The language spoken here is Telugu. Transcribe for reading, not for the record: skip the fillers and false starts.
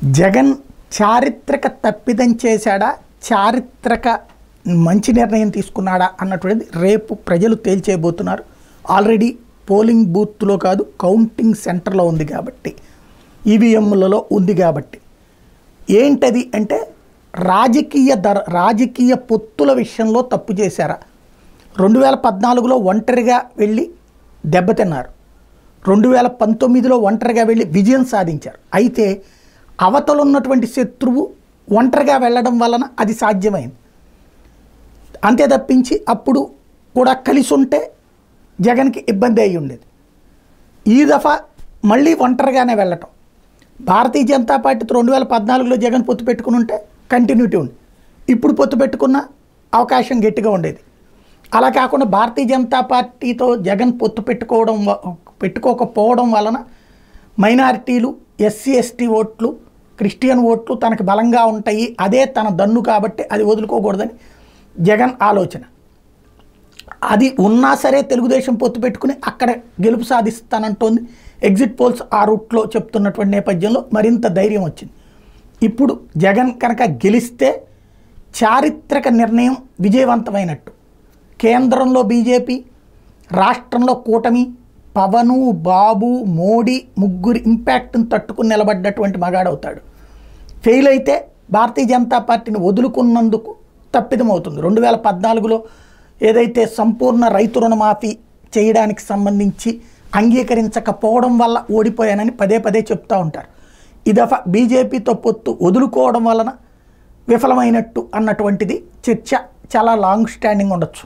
జగన్ చారిత్రక తప్పిదం చేశాడా, చారిత్రక మంచి నిర్ణయం తీసుకున్నాడా అన్నటువంటిది రేపు ప్రజలు తేల్చేయబోతున్నారు. ఆల్రెడీ పోలింగ్ బూత్లో కాదు, కౌంటింగ్ సెంటర్లో ఉంది కాబట్టి, ఈవీఎంలలో ఉంది కాబట్టి. ఏంటది అంటే రాజకీయ పొత్తుల విషయంలో తప్పు చేశారా? 2014లో ఒంటరిగా వెళ్ళి దెబ్బతిన్నారు, 2019లో ఒంటరిగా వెళ్ళి విజయం సాధించారు. అయితే అవతలున్నటువంటి శత్రువు ఒంటరిగా వెళ్ళడం వలన అది సాధ్యమైంది. అంతే తప్పించి అప్పుడు కూడా కలిసి ఉంటే జగన్కి ఇబ్బంది అయి ఉండేది. ఈ దఫా మళ్ళీ ఒంటరిగానే వెళ్ళటం. భారతీయ జనతా పార్టీతో 2014లో జగన్ పొత్తు పెట్టుకుని ఉంటే కంటిన్యూటీ ఉంది, ఇప్పుడు పొత్తు పెట్టుకున్న అవకాశం గట్టిగా ఉండేది. అలా కాకుండా భారతీయ జనతా పార్టీతో జగన్ పొత్తు పెట్టుకోకపోవడం వలన మైనారిటీలు, ఎస్సీ ఎస్టీ ఓట్లు, క్రిస్టియన్ ఓట్లు తనకు బలంగా ఉంటాయి, అదే తన దన్ను కాబట్టి అది వదులుకోకూడదని జగన్ ఆలోచన. అది ఉన్నా సరే తెలుగుదేశం పొత్తు పెట్టుకుని అక్కడ గెలుపు సాధిస్తానంటోంది. ఎగ్జిట్ పోల్స్ ఆ రూట్లో చెప్తున్నటువంటి నేపథ్యంలో మరింత ధైర్యం వచ్చింది. ఇప్పుడు జగన్ కనుక గెలిస్తే చారిత్రక నిర్ణయం విజయవంతమైనట్టు. కేంద్రంలో బీజేపీ, రాష్ట్రంలో కూటమి, పవను, బాబు, మోడీ ముగ్గురి ఇంపాక్ట్ని తట్టుకుని నిలబడ్డటువంటి మగాడవుతాడు. ఫెయిల్ అయితే భారతీయ జనతా పార్టీని వదులుకున్నందుకు తప్పిదమవుతుంది. 2014లో ఏదైతే సంపూర్ణ రైతు రుణమాఫీ చేయడానికి సంబంధించి అంగీకరించకపోవడం వల్ల ఓడిపోయానని పదే పదే చెప్తూ ఉంటారు. ఈ దఫా బీజేపీతో పొత్తు వదులుకోవడం వలన విఫలమైనట్టు అన్నటువంటిది చర్చ చాలా లాంగ్ స్టాండింగ్ ఉండొచ్చు.